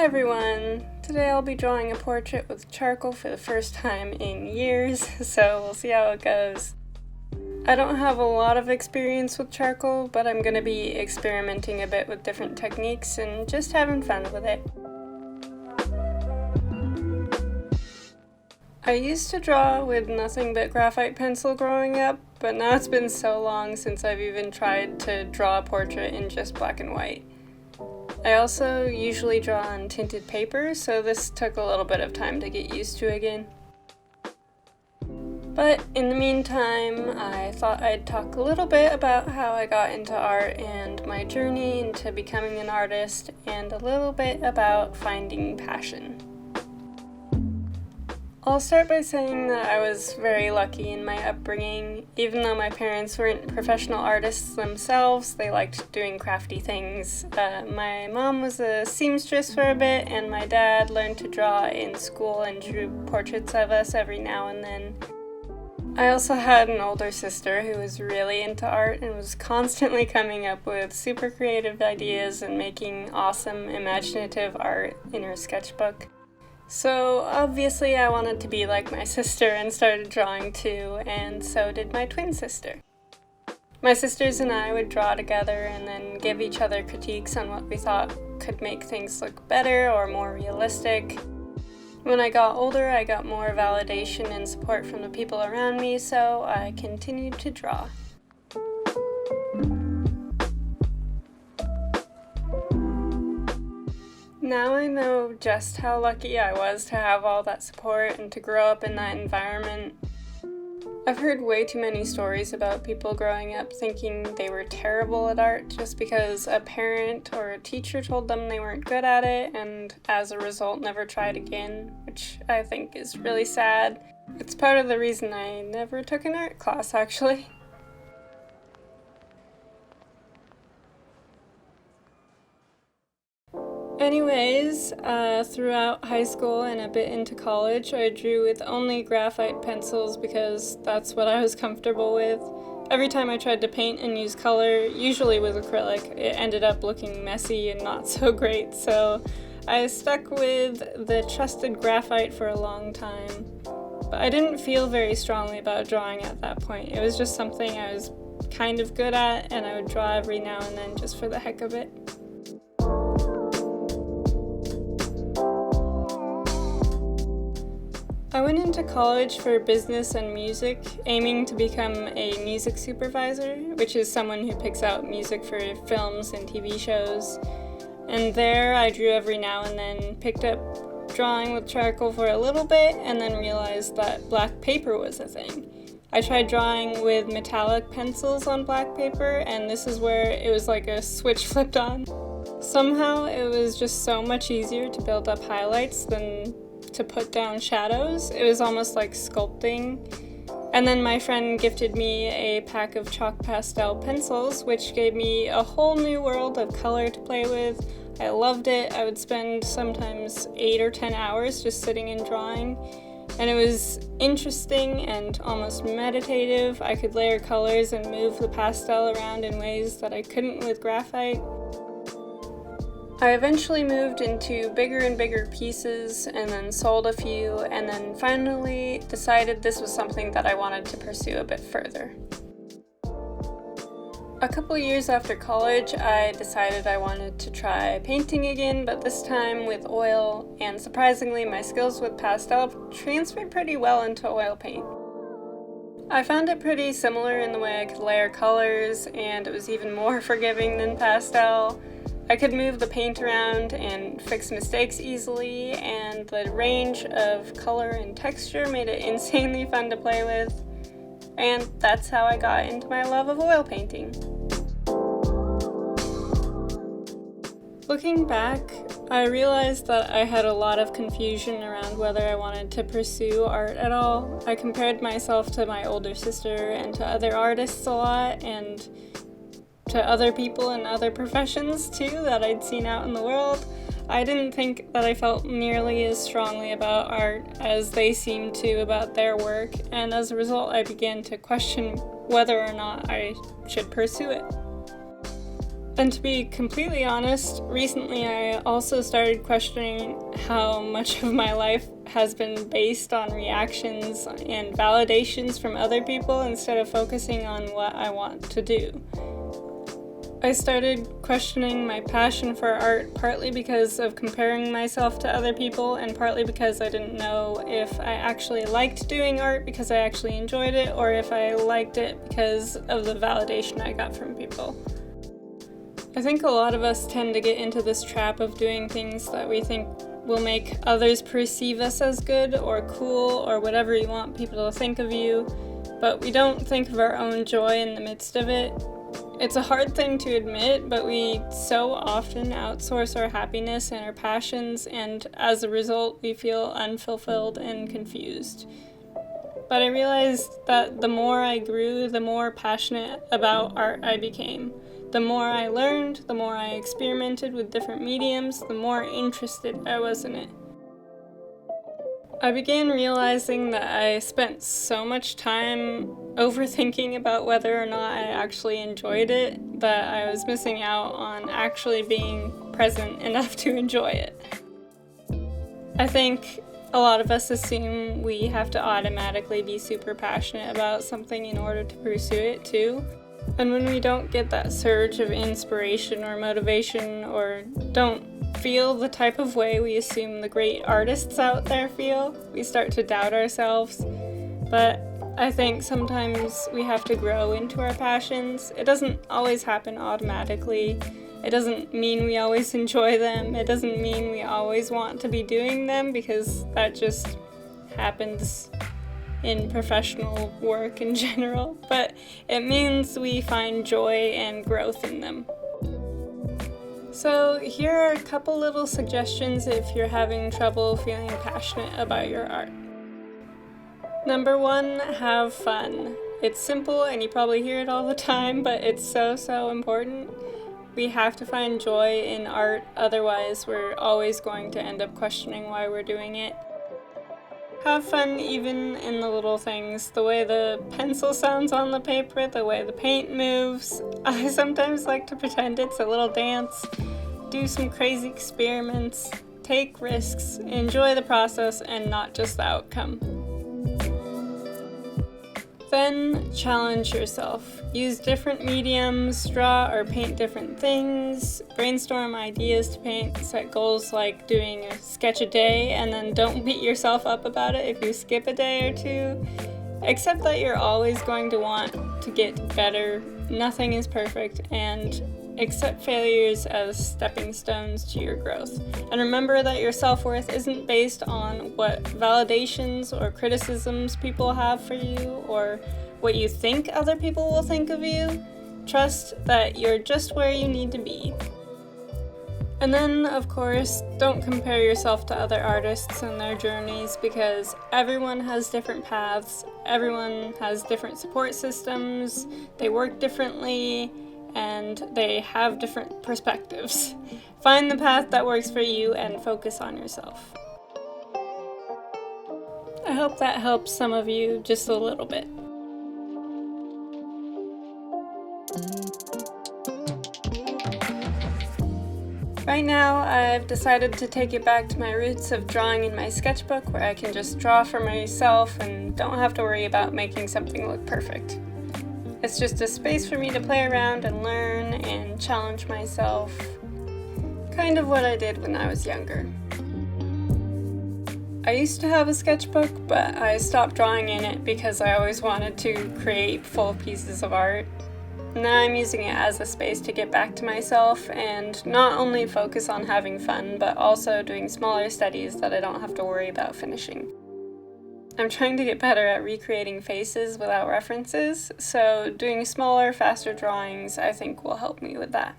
Hi everyone! Today I'll be drawing a portrait with charcoal for the first time in years, so we'll see how it goes. I don't have a lot of experience with charcoal, but I'm going to be experimenting a bit with different techniques and just having fun with it. I used to draw with nothing but graphite pencil growing up, but now it's been so long since I've even tried to draw a portrait in just black and white. I also usually draw on tinted paper, so this took a little bit of time to get used to again. But in the meantime, I thought I'd talk a little bit about how I got into art and my journey into becoming an artist, and a little bit about finding passion. I'll start by saying that I was very lucky in my upbringing. Even though my parents weren't professional artists themselves, they liked doing crafty things. My mom was a seamstress for a bit, and my dad learned to draw in school and drew portraits of us every now and then. I also had an older sister who was really into art and was constantly coming up with super creative ideas and making awesome, imaginative art in her sketchbook. So obviously I wanted to be like my sister and started drawing too, and so did my twin sister. My sisters and I would draw together and then give each other critiques on what we thought could make things look better or more realistic. When I got older, I got more validation and support from the people around me, so I continued to draw. Now I know just how lucky I was to have all that support and to grow up in that environment. I've heard way too many stories about people growing up thinking they were terrible at art just because a parent or a teacher told them they weren't good at it and as a result never tried again, which I think is really sad. It's part of the reason I never took an art class, actually. Anyways, throughout high school and a bit into college, I drew with only graphite pencils because that's what I was comfortable with. Every time I tried to paint and use color, usually with acrylic, it ended up looking messy and not so great, so I stuck with the trusted graphite for a long time. But I didn't feel very strongly about drawing at that point. It was just something I was kind of good at, and I would draw every now and then just for the heck of it. I went into college for business and music, aiming to become a music supervisor, which is someone who picks out music for films and TV shows. And there I drew every now and then, picked up drawing with charcoal for a little bit, and then realized that black paper was a thing. I tried drawing with metallic pencils on black paper, and this is where it was like a switch flipped on. Somehow it was just so much easier to build up highlights than to put down shadows. It was almost like sculpting. And then my friend gifted me a pack of chalk pastel pencils, which gave me a whole new world of color to play with. I loved it. I would spend sometimes 8 or 10 hours just sitting and drawing. And it was interesting and almost meditative. I could layer colors and move the pastel around in ways that I couldn't with graphite. I eventually moved into bigger and bigger pieces and then sold a few, and then finally decided this was something that I wanted to pursue a bit further. A couple years after college, I decided I wanted to try painting again, but this time with oil, and surprisingly my skills with pastel transferred pretty well into oil paint. I found it pretty similar in the way I could layer colors, and it was even more forgiving than pastel. I could move the paint around and fix mistakes easily, and the range of color and texture made it insanely fun to play with. And that's how I got into my love of oil painting. Looking back, I realized that I had a lot of confusion around whether I wanted to pursue art at all. I compared myself to my older sister and to other artists a lot, and to other people in other professions too that I'd seen out in the world. I didn't think that I felt nearly as strongly about art as they seemed to about their work, and as a result I began to question whether or not I should pursue it. And to be completely honest, recently I also started questioning how much of my life has been based on reactions and validations from other people instead of focusing on what I want to do. I started questioning my passion for art partly because of comparing myself to other people and partly because I didn't know if I actually liked doing art because I actually enjoyed it or if I liked it because of the validation I got from people. I think a lot of us tend to get into this trap of doing things that we think will make others perceive us as good or cool or whatever you want people to think of you, but we don't think of our own joy in the midst of it. It's a hard thing to admit, but we so often outsource our happiness and our passions, and as a result, we feel unfulfilled and confused. But I realized that the more I grew, the more passionate about art I became. The more I learned, the more I experimented with different mediums, the more interested I was in it. I began realizing that I spent so much time overthinking about whether or not I actually enjoyed it that I was missing out on actually being present enough to enjoy it. I think a lot of us assume we have to automatically be super passionate about something in order to pursue it too. And when we don't get that surge of inspiration or motivation or don't feel the type of way we assume the great artists out there feel, we start to doubt ourselves. But I think sometimes we have to grow into our passions. It doesn't always happen automatically. It doesn't mean we always enjoy them. It doesn't mean we always want to be doing them because that just happens in professional work in general, but it means we find joy and growth in them. So here are a couple little suggestions if you're having trouble feeling passionate about your art. Number 1, have fun. It's simple and you probably hear it all the time, but it's so important. We have to find joy in art, otherwise we're always going to end up questioning why we're doing it. Have fun even in the little things, the way the pencil sounds on the paper, the way the paint moves. I sometimes like to pretend it's a little dance, do some crazy experiments, take risks, enjoy the process and not just the outcome. Then challenge yourself. Use different mediums, draw or paint different things, brainstorm ideas to paint, set goals like doing a sketch a day, and then don't beat yourself up about it if you skip a day or two. Accept that you're always going to want to get better, nothing is perfect, and accept failures as stepping stones to your growth. And remember that your self-worth isn't based on what validations or criticisms people have for you or what you think other people will think of you. Trust that you're just where you need to be. And then, of course, don't compare yourself to other artists and their journeys because everyone has different paths, everyone has different support systems, they work differently, and they have different perspectives. Find the path that works for you and focus on yourself. I hope that helps some of you just a little bit. Right now, I've decided to take it back to my roots of drawing in my sketchbook where I can just draw for myself and don't have to worry about making something look perfect. It's just a space for me to play around and learn and challenge myself. Kind of what I did when I was younger. I used to have a sketchbook, but I stopped drawing in it because I always wanted to create full pieces of art. Now I'm using it as a space to get back to myself and not only focus on having fun, but also doing smaller studies that I don't have to worry about finishing. I'm trying to get better at recreating faces without references, so doing smaller, faster drawings I think will help me with that.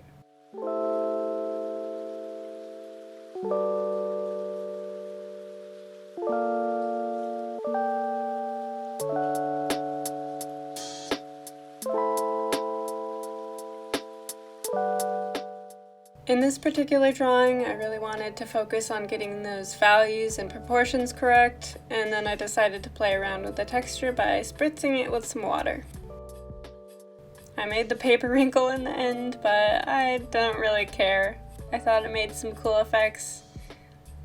In this particular drawing, I really wanted to focus on getting those values and proportions correct, and then I decided to play around with the texture by spritzing it with some water. I made the paper wrinkle in the end, but I don't really care. I thought it made some cool effects.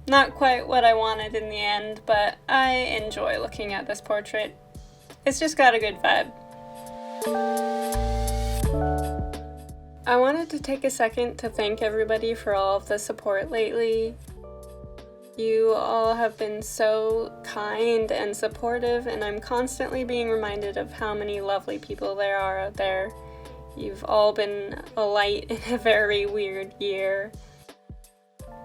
Not quite what I wanted in the end, but I enjoy looking at this portrait. It's just got a good vibe. I wanted to take a second to thank everybody for all of the support lately. You all have been so kind and supportive, and I'm constantly being reminded of how many lovely people there are out there. You've all been a light in a very weird year.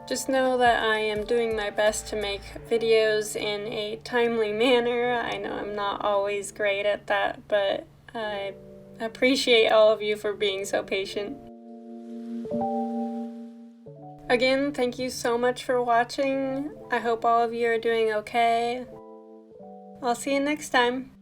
Just know that I am doing my best to make videos in a timely manner. I know I'm not always great at that, but I appreciate all of you for being so patient. Again, thank you so much for watching. I hope all of you are doing okay. I'll see you next time.